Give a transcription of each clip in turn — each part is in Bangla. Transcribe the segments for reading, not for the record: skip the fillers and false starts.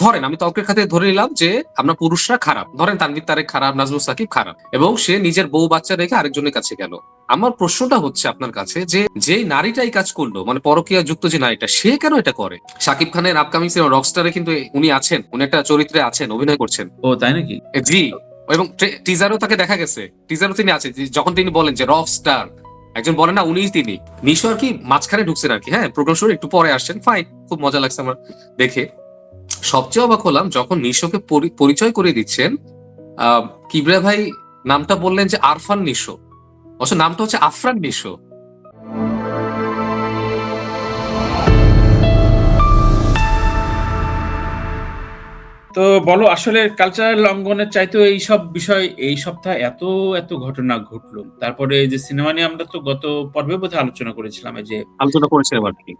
ধরেন আমি তর্কের খাতে ধরে নিলাম যে আমরা পুরুষরা খারাপ, ধরেন তানভীর তারেক খারাপ, নাজমুল সাকিব খারাপ, এবং সে নিজের বউ বাচ্চা রেখে আরেকজনের কাছে গেল। আমার প্রশ্নটা হচ্ছে আপনার কাছে যে যেই নারীটা এই কাজ করলো, মানে পরকীয়া যুক্ত যে নারীটা, সে কেন এটা করে? শাকিব খানের আপকামিং সিনেমা রকস্টারে কিন্তু উনি আছেন, উনি একটা চরিত্রে আছেন, অভিনয় করছেন। ও তাই নাকি? জি, এবং টিজারও তাকে দেখা গেছে, টিজারও তিনি আছে, যখন তিনি বলেন যে রক স্টার, একজন বলেন না উনিই তিনি। নিশো আর কি মাঝখানে ঢুকছেন আর কি, হ্যাঁ প্রোগ্রাম শুরু একটু পরে আসছেন, ফাইন, খুব মজা লাগছে আমার দেখে। সবচেয়ে অবাক হলাম যখন নিশোকে পরিচয় করে দিচ্ছেন, কিবরিয়া ভাই নামটা বললেন যে আরফান নিশো, অবশ্য নামটা হচ্ছে আফরান নিশো। তো বলো, আসলে কালচারাল লঙ্ঘনের চাইতেও এইসব বিষয় এই সপ্তাহে এত এত ঘটনা ঘটলো। তারপরে এই যে সিনেমা নিয়ে আমরা তো গত পর্বে বোধহয় আলোচনা করেছিলাম, এই যে আলোচনা করেছিলাম আর কি।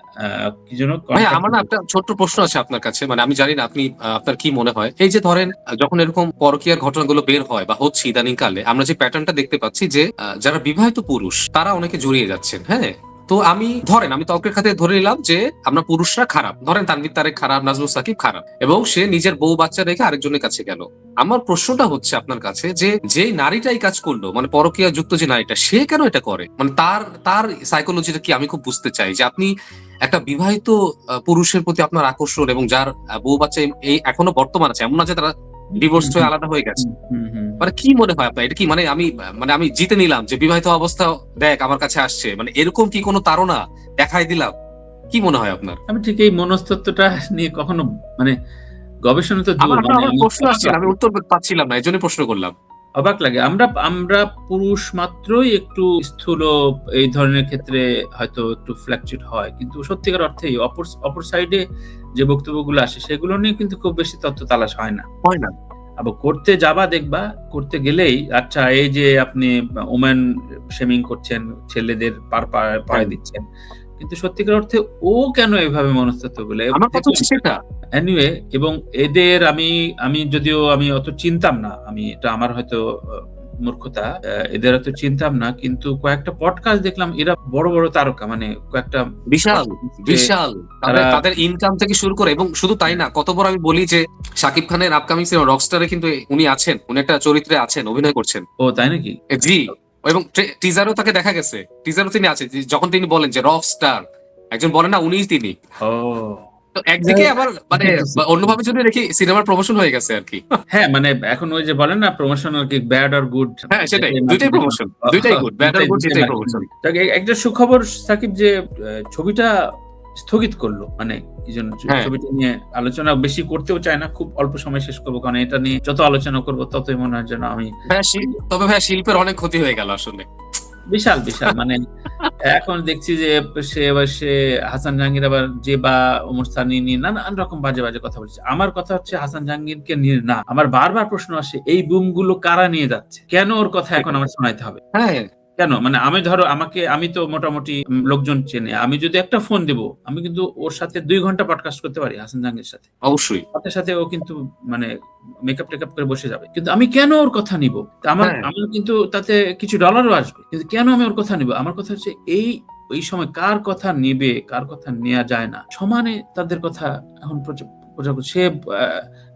কি যেন ভাই আমার না একটা ছোট্ট প্রশ্ন আছে আপনার কাছে, মানে আমি জানি না আপনি আপনার কি মনে হয়, এই যে ধরেন যখন এরকম পরকীয়ার ঘটনাগুলো বের হয় বা হচ্ছে ইদানিং কালে, আমরা যে প্যাটার্নটা দেখতে পাচ্ছি যে যারা বিবাহিত পুরুষ তারা অনেকে জড়িয়ে যাচ্ছেন, হ্যাঁ। তো আমি ধরেন আমি তর্কের খাতে ধরে নিলাম যে আমরা পুরুষরা খারাপ, ধরেন তানভীর তারেক খারাপ, নাজমুল সাকিব খারাপ, এবং সে নিজের বউ বাচ্চা রেখে আরেকজনের কাছে গেল। আমার প্রশ্নটা হচ্ছে আপনার কাছে যে যেই নারীটা এই কাজ করলো, মানে পরকীয়া যুক্ত যে নারীটা, সে কেন এটা করে? মানে তার তার সাইকোলজিটা কি আমি খুব বুঝতে চাই, যে আপনি একটা বিবাহিত পুরুষের প্রতি আপনার আকর্ষণ, এবং যার বউ বাচ্চা এই এখনো বর্তমান আছে, এমন না যে তারা ডিভোর্স হয়ে আলাদা হয়ে গেছে, মানে কি মনে হয় আপনার এটা কি, মানে আমি জিতে নিলাম যে বিবাহিত অবস্থা দেখ আমার কাছে আসছে, মানে এরকম কি কোনো তাড়না দেখাই দিলাম? কি মনে হয় আপনার? আমি ঠিক এই মনস্তত্ত্বটা নিয়ে কখনো মানে গবেষণা তো দূর, মানে আমার প্রশ্ন আসছে, আমি উত্তর পাচ্ছিলাম না, এই জন্য প্রশ্ন করলাম। অবাক লাগে। আমরা আমরা পুরুষ মাত্রই একটু স্থূল এই ধরনের ক্ষেত্রে হয়তো একটু ফ্ল্যাকচুয়েট হয়, কিন্তু সত্যিকার অর্থেই অপর সাইডে যে বক্তব্যগুলো আসে সেগুলো নিয়ে কিন্তু খুব বেশি তথ্য তালাশ হয় না। আবার করতে যাবা দেখবা, করতে গেলেই আচ্ছা এই যে আপনি ওমেন শেমিং করছেন, ছেলেদের পাড়ে দিচ্ছেন, কিন্তু সত্যিকার অর্থে ও কেন এভাবে মনস্তত্ত্বগুলো আমার কথা হচ্ছে সেটা। এনিওয়ে, এবং এদের আমি যদিও আমি অত চিনতাম না, আমি এটা আমার হয়তো মূর্খতা, এদের অত চিনতাম না, কিন্তু কয়েকটা পডকাস্ট দেখলাম, এরা বড় বড় তারকা, মানে কয়েকটা বিশাল বিশাল তাদের ইনকাম থেকে শুরু করে, এবং শুধু তাই না, কত বড় আমি বলি যে শাকিব খানের আপকামিং সিনেমা রকস্টারে কিন্তু উনি আছেন, উনি একটা চরিত্রে আছেন, অভিনয় করছেন। ও তাই নাকি? জি, এবং টিজারও তাকে দেখা গেছে, টিজারও তিনি আছে, যখন তিনি বলেন যে রক স্টার, একজন বলেন না উনিই তিনি। ও, তো একদিকে আবার মানে অন্যভাবে যদি দেখি সিনেমার প্রমোশন হয়ে গেছে আর কি। হ্যাঁ, মানে এখন ওই যে বলেন না প্রমোশনাল কি ব্যাড অর গুড, হ্যাঁ সেটাই, দুইটাই প্রমোশন, দুইটাই গুড, ব্যাড আর গুড যেটাই প্রমোশন। একটা সুখবর সাকিব যে ছবিটা স্থগিত করলো, মানে কি জন্য ছবিটা নিয়ে আলোচনা বেশি করতেও চায় না, খুব অল্প সময় শেষ করবো, কারণ এটা নিয়ে যত আলোচনা করবো ততই মনে হয় যেন আমি তবে ভাই শিল্পের অনেক ক্ষতি হয়ে গেল আসলে, বিশাল বিশাল। মানে এখন দেখছি যে সে হাসান জাহাঙ্গীর আবার যে বা ওমর সানি নিয়ে নানান রকম বাজে বাজে কথা বলছে। আমার কথা হচ্ছে হাসান জাহাঙ্গীরকে নিয়ে না, আমার বারবার প্রশ্ন আসে এই বুম গুলো কারা নিয়ে যাচ্ছে, কেন ওর কথা এখন আমার শোনাইতে হবে? হ্যাঁ কেন? মানে আমি ধরো আমি তো মোটামুটি লোকজন চেনে, আমি যদি একটা ফোন দিব, আমি কিন্তু ওর সাথে 2 ঘন্টা পডকাস্ট করতে পারি হাসান জাহাঙ্গীরের সাথে, অবশ্যই সাথে সাথে ও কিন্তু মানে মেকআপ টেকআপ করে বসে যাবে, কিন্তু আমি কেন ওর কথা নিব? আমার কিন্তু তাতে কিছু ডলারও আসবে, কিন্তু কেন আমি ওর কথা নিব? আমার কথা হচ্ছে ওই সময় কার কথা নিবে, কার কথা নেওয়া যায় না, সমানে তাদের কথা এখন সে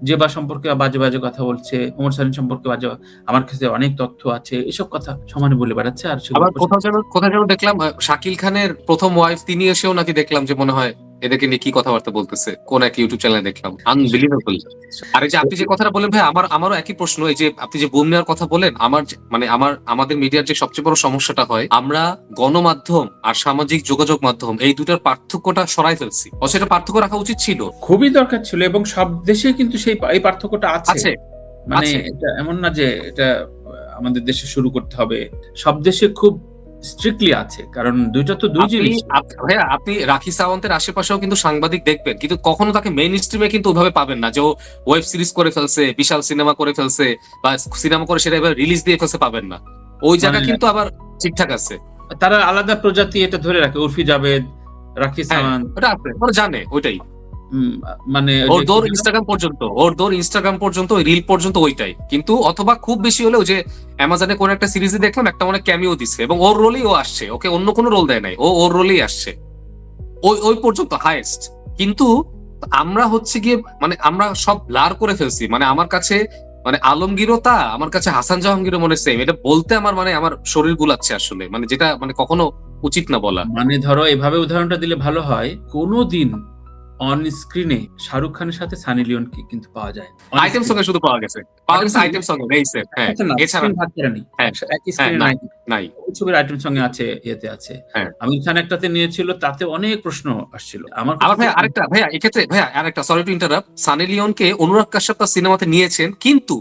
যে বা সম্পর্কে বাজে বাজে কথা বলছে, ওমর সানি সম্পর্কে বাজে, আমার কাছে অনেক তথ্য আছে, এসব কথা সমানে বলে বেড়াচ্ছে। আর আবার কোথাও যেন দেখলাম শাকিল খানের প্রথম ওয়াইফ তিনি এসেও নাকি দেখলাম যে মনে হয় এদেরকে নিয়ে কি কথাবার্তা বলতেছে, কোন এক ইউটিউব চ্যানেলে দেখলাম, আনবিলিভেবল। আর এই যে আপনি যে কথাটা বলেন ভাই, আমারও একই প্রশ্ন, এই যে আপনি যে বুম নেওয়ার কথা বলেন, আমাদের মিডিয়ার যে সবচেয়ে বড় সমস্যাটা হয়, আমরা গণমাধ্যম আর সামাজিক যোগাযোগ মাধ্যম এই দুটার পার্থক্যটা সরাই ফেলছি, সেটা পার্থক্য রাখা উচিত ছিল, খুবই দরকার ছিল, এবং সব দেশে কিন্তু এই পার্থক্যটা আছে। মানে এটা এমন না যে এটা আমাদের দেশে শুরু করতে হবে, সব দেশে খুব স্ট্রিক্টলি আছে, কারণ দুইটা তো দুই জিনিস। ভাইয়া আপনি রাখি সাওয়ান্তের আশেপাশেও কিন্তু সাংবাদিক দেখবেন, কিন্তু কখনো তাকে মেইন স্ট্রিমে কিন্তু ওইভাবে পাবেন না, যে ও ওয়েব সিরিজ করে ফেলছে, বিশাল সিনেমা করে ফেলছে, বা সিনেমা করে সেটা এবার রিলিজ দিয়ে ফেলছে, পাবেন না। ওই জায়গা কিন্তু আবার ঠিকঠাক আছে, তারা আলাদা প্রজাতি এটা ধরে রাখে, উর্ফি জাভেদ, রাখি সাওয়ান্ত, ওটা আছে, ওরা জানে ওইটাই, মানে ওর দৌড় ইনস্টাগ্রাম পর্যন্ত ওই রিল পর্যন্ত ওইটাই, কিন্তু অথবা খুব বেশি হলেও যে অ্যামাজনে কোন একটা সিরিজে দেখলাম একটা অনেক ক্যামিও দিচ্ছে, এবং ওর রোলেই ও আসছে, ওকে অন্য কোনো রোল দেয় নাই, ওর রোলেই আসছে, ওই পর্যন্ত হাইয়েস্ট। কিন্তু আমরা হচ্ছে গিয়ে মানে আমরা সব ব্লার করে ফেলছি, মানে আমার কাছে মানে আলমগীরও তা, আমার কাছে হাসান জাহাঙ্গীরও মনে সেম। এটা বলতে আমার মানে আমার শরীর গুলাচ্ছে আসলে, মানে যেটা মানে কখনো উচিত না বলা। মানে ধরো এভাবে উদাহরণটা দিলে ভালো হয়, কোনোদিন অন স্ক্রিনে শাহরুখ খানের সাথে সানি লিওনকে কিন্তু পাওয়া যায় না। On item screen। সঙ্গে শুধু পাওয়া গেছে আইটেম সঙ্গে এই সেট, হ্যাঁ, আচ্ছা না, এছাড়া স্ক্রিন ভাগ করে নেই, হ্যাঁ একই হ্যাঁ স্ক্রিনে না নাই। নাই ওই ছবির আইটেম সঙ্গে আছে, ইয়েতে আছে। হ্যাঁ। আমির খান একটাতে নিয়েছিল, তাতে অনেক প্রশ্ন আসছিল আমার আবার কাছে। ভাইয়া আরেকটা, ভাইয়া এক্ষেত্রে ভাইয়া আরেকটা, sorry to interrupt, Sunny লিওনকে Anurag Kashyap তার সিনেমাতে নিয়েছেন, কিন্তু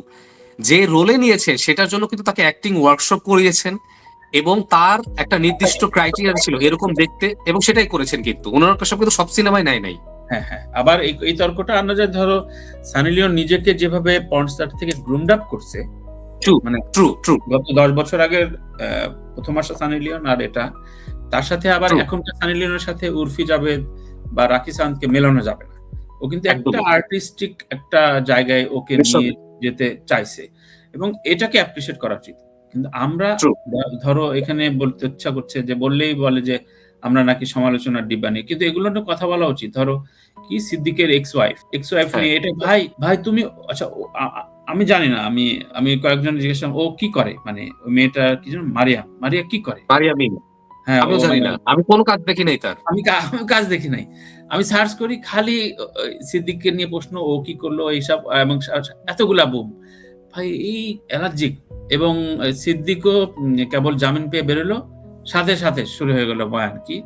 যে রোলে নিয়েছে সেটার জন্য কিন্তু তাকে অ্যাক্টিং ওয়ার্কশপ করিয়েছেন, এবং তার একটা নির্দিষ্ট ক্রাইটেরিয়া ছিল এরকম দেখতে, এবং সেটাই করেছেন। কিন্তু অনুরাগ কাশ্যপ কিন্তু সব সিনেমায় নাই। হ্যাঁ হ্যাঁ, আবার এই তর্কটা আনা যায়, ধরো সানি লিওন নিজেকে যেভাবে পর্নস্টার থেকে গ্রুমড আপ করছে, ট্রু মানে ট্রু ট্রু গত 10 বছর আগের প্রথম আসা সানি লিওন আর এটা, তার সাথে আবার True. এখনকার সানি লিওনের সাথে উর্ফি জাভেদ বা রাকি সাউন্ডকে মেলানো যাবে না। ও কিন্তু একটা একদমই। আর্টিস্টিক একটা জায়গায় ওকে নিয়ে নিঃসন্দেহে। যেতে চাইছে, এবং এটাকে অ্যাপ্রিসিয়েট করা উচিত। কিন্তু আমরা ট্রু। ধরো এখানে বলতে ইচ্ছা করছে যে, বললেই বলে যে আমরা নাকি সমালোচনার ডিব্বা নিয়ে, কিন্তু এগুলো নিয়ে কথা বলা উচিত। ধরো কি সিদ্দিকের এক্স ওয়াইফ হ্যাঁ। নিয়ে এটা, ভাই তুমি, আচ্ছা আমি জানি না, আমি কয়েকজন জিজ্ঞেস করলাম ও কি করে, মানে ওই মেয়েটা কি যেন, মারিয়া কি করে। মারিয়া মিম। হ্যাঁ, ও আমিও জানি মানে না, আমি কোনো কাজ দেখি নাই তার। আমি কাজ দেখি নাই। আমি সার্চ করি খালি সিদ্দিককে নিয়ে প্রশ্ন, ও কি করলো এইসব, এবং এতগুলা বুম। ভাই এই অ্যালার্জিক, এবং সিদ্দিকও কেবল জামিন পেয়ে বেরোলো, সাথে সাথে শুরু হয়ে গেল বয়ান। কি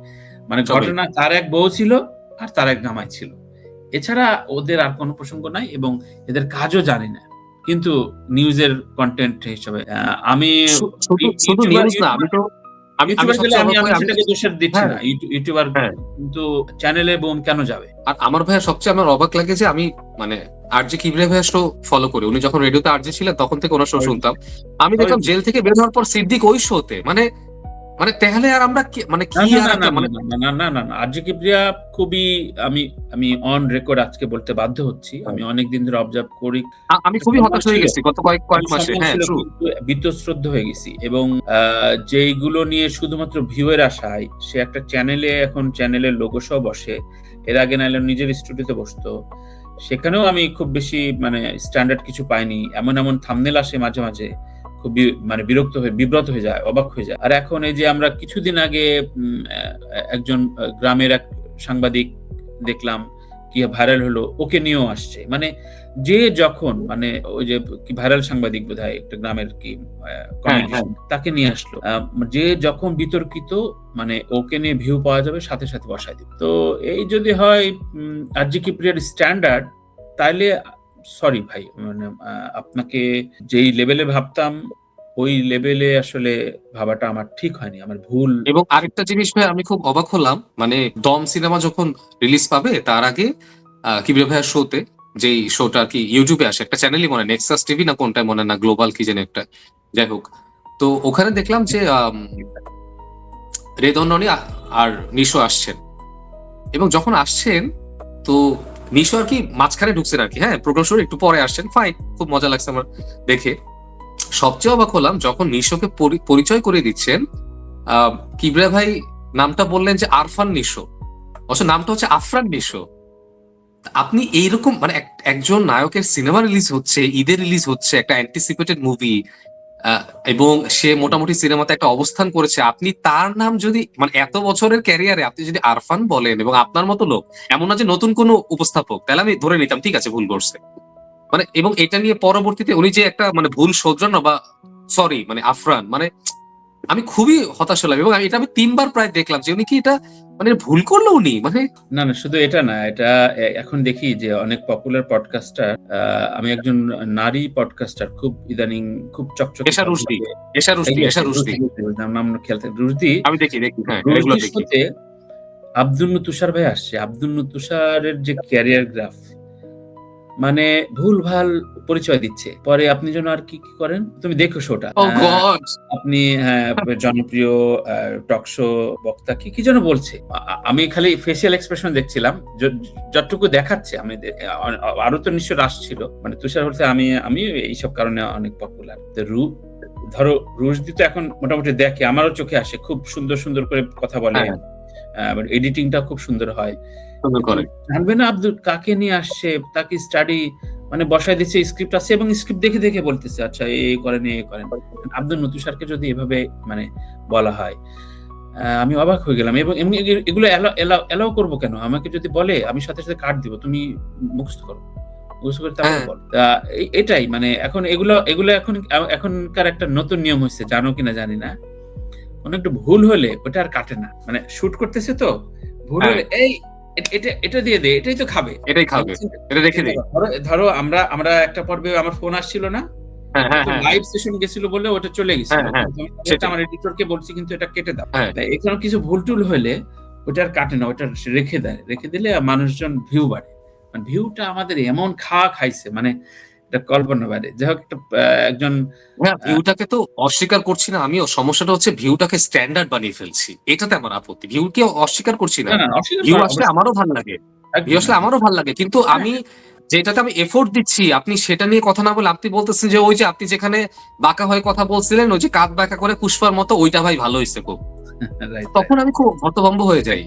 মানে সবাই। ঘটনা, তার এক বউ ছিল আর তার এক জামাই ছিল, এছাড়া ওদের আর কোনো প্রসঙ্গ নাই, এবং এদের কাজও জানি না। কিন্তু নিউজের কন্টেন্ট হিসেবে আমি শুধু নিউজ না, আমি ইউটিউবার গেলে সবচেয়ে আমি অবাক হই, আমি সেটাকে দোষের দিচ্ছি হ্যাঁ না, ইউটিউবার, হ্যাঁ। কিন্তু চ্যানেলে বোম কেন যাবে? আর আমার ভাইয়া সবচেয়ে আমার অবাক লাগে যে আমি মানে আরজে কিবরিয়া ভাইয়া শো ফলো করি, উনি যখন রেডিওতে আরজে ছিলেন তখন থেকে ওনার শো শুনতাম। আমি দেখলাম জেল থেকে বের হওয়ার পর সিদ্দিক ওই শোতে, মানে মানে তাহলে আর আমরা মানে কি আর একটা মানে না, আরজে কিবরিয়া খুবই, আমি অন রেকর্ড আজকে বলতে বাধ্য হচ্ছি, আমি অনেকদিন ধরে অবজার্ভ করি। আমি খুবই হতাশ হয়ে গেছি গত কয়েক মাসে। হ্যাঁ ট্রু। বীতশ্রদ্ধ হয়ে গেছি, এবং যেইগুলো নিয়ে শুধুমাত্র ভিউয়ের আশায় সে একটা চ্যানেলে, এখন চ্যানেলের লোগো সহ বসে, এর আগে নাইলে নিজের স্টুডিওতে বসতো, সেখানেও আমি খুব বেশি মানে স্ট্যান্ডার্ড কিছু পাইনি। এমন থাম্বনেল আসে মাঝে মাঝে, খুব মানে বিব্রত হয়ে যায়, অবাক হয়ে যায়। আর এখন এই যে আমরা কিছুদিন আগে একজন গ্রামের এক সাংবাদিক দেখলাম কি ভাইরাল হলো, ওকে নিয়েও আসছে। মানে যে যখন মানে ওই যে কি ভাইরাল সাংবাদিক বোধহয় একটা গ্রামের কি কমিউনিটি, তাকে নিয়ে আসলো। যে যখন বিতর্কিত, মানে ওকে নিয়ে ভিউ পাওয়া যাবে, সাথে সাথে বসায় দিবে। তো এই যদি হয় আরজে কিবরিয়ার স্ট্যান্ডার্ড, তাইলে সরি ভাই, মানে আপনাকে যেই লেভেলে ভাবতাম ওই লেভেলে আসলে ভাবাটা আমার ঠিক হয়নি, আমার ভুল। এবং আরেকটা জিনিস ভাই, আমি খুব অবাক হলাম, মানে দম সিনেমা যখন রিলিজ পাবে তার আগে কিবরিয়া ভাইয়ার শোতে, যেই শোটা আর কি ইউটিউবে আসে, একটা চ্যানেলই মনে নেক্সাস টিভি না কোনটা মনে না, গ্লোবাল কি যেন একটা, যাই হোক। তো ওখানে দেখলাম যে রেদন রনি আর নিশো আসছেন, এবং যখন আসছেন তো নিশো আর কি মাঝখানে ঢুকছেন আর কি, হ্যাঁ প্রোগ্রাম শুরু একটু পরে আসছেন, ফাইন, খুব মজা লাগছে আমার দেখে। সবচেয়ে অবাক হলাম যখন নিশোকে পরিচয় করে দিচ্ছেন, কিবরিয়া ভাই নামটা বললেন যে আরফান নিশো, অবশ্য নামটা হচ্ছে আফরান নিশো। আপনি এইরকম মানে একজন নায়কের সিনেমা রিলিজ হচ্ছে, ঈদের রিলিজ হচ্ছে, একটা অ্যান্টিসিপেটেড মুভি, এবং সে মোটামুটি সিনেমাতে একটা অবস্থান করেছে, আপনি তার নাম যদি মানে এত বছরের ক্যারিয়ারে আপনি যদি আরফান বলেন, এবং আপনার মতো লোক, এমন না যে নতুন কোনো উপস্থাপক, তাহলে আমি ধরে নিতাম ঠিক আছে ভুল করছে, মানে এবং এটা নিয়ে পরবর্তীতে উনি যে একটা মানে ভুল শোধরানো বা সরি মানে আফরান, মানে আমি খুবই হতাশ হলাম, এবং এটা আমি 3 বার প্রায় দেখলাম যে উনি কি এটা মানে ভুল করলো উনি, মানে না শুধু এটা না, এটা এখন দেখি যে অনেক পপুলার পডকাস্টার, আমি একজন নারী পডকাস্টার খুব ইদানিং খুব চকচকে, এশা রুশদি নাম খেয়াল থাকে, রুশদি, আমি দেখি হ্যাঁ রেগুলার দেখি। শোতে আব্দুল তুষার ভাই আসছে। আব্দুল তুষারের যে ক্যারিয়ার গ্রাফ, মানে ভুলভাল পরিচয় দিচ্ছে, পরে আপনি যেন আর কি করেন, তুমি দেখো শোটা, আপনি জনপ্রিয় টক শো বক্তা কি যেন বলছে, আমি খালি ফেসিয়াল এক্সপ্রেশন দেখছিলাম, যতটুকু দেখাচ্ছে। আমি আরো তো নিশ্চয় রাশ ছিল, মানে তুষার বলছে আমি এইসব কারণে অনেক পপুলার। ধরো রুশদি তো এখন মোটামুটি দেখে, আমারও চোখে আসে, খুব সুন্দর সুন্দর করে কথা বলে, আবার এডিটিংটা খুব সুন্দর হয়। সুন্দর কিন্তু করে। জানবে না আব্দুল কাকে নিয়ে আসছে, তাকে স্টাডি মানে বসায় দিচ্ছে, স্ক্রিপ্ট আছে এবং স্ক্রিপ্ট দেখে, দেখে বলতেছে আচ্ছা এই করেন, এই করেন। আব্দুল নতুন স্যারকে যদি এভাবে মানে বলা হয়, আমি অবাক হয়ে গেলাম এবং এগুলো এলাও করব কেন? আমাকে যদি বলে আমি সাথে, সাথে কাট দিব। তুমি মুখস্থ করো। মুখস্থ করে তারপরে হ্যাঁ, বলো। এটাই মানে এখন এগুলো এখনকার একটা নতুন নিয়ম হইছে। জানো কিনা জানি না। কোন একটু ভুল হলে ওটা আর কাটে না। মানে শুট করতেছে তো, ভুল হ্যাঁ, হলে এই এটা দিয়ে দে, এটাই তো খাবে। এটাই খাবে। এটা রেখে দেই। ধরো আমরা একটা পর্বে আমার ফোন আসছিল না? হ্যাঁ, হ্যাঁ, তো হ্যাঁ, লাইভ সেশন গেছিল বলে ওটা চলে গেছিল। হ্যাঁ, হ্যাঁ, কিন্তু আমি সেটাই। আমার এডিটরকে বলছি কিন্তু এটা কেটে দাও। হ্যাঁ, তাই এখানে কিছু ভুল-টুল হইলে ওটা আর কাটে না, ওটা রেখে দেয়। রেখে দিলে মানুষজন ভিউ বাড়ে। মানে ভিউটা আমাদের এমন খাইছে মানে এটা কল্পনার বাইরে। যাই হোক একটা একজন হ্যাঁ, আ ভিউটাকে তো অস্বীকার করছি না আমিও। সমস্যাটা হচ্ছে ভিউটাকে স্ট্যান্ডার্ড বানিয়ে ফেলছি। এটাতে আমার আপত্তি। ভিউকে অস্বীকার করছি না। না অস্বীকার ভিউ করা আসলে অবশ্যই আমারও ভাল লাগে। ভিউ একদম, আসলে একদম। আমারও ভাল লাগে। কিন্তু হ্যাঁ, আমি যেটাতে আমি এফোর্ট দিচ্ছি, আপনি সেটা নিয়ে কথা না বলে আপনি বলতেছেন যে, ওই যে আপনি যেখানে বাঁকা হয়ে কথা বলছিলেন, ওই যে কাঁধ বাঁকা করে পুষ্পার মতো ওইটা ভাই ভালো হইছে খুব। Right, right. তখন আমি খুব হতভম্ব হয়ে যাই।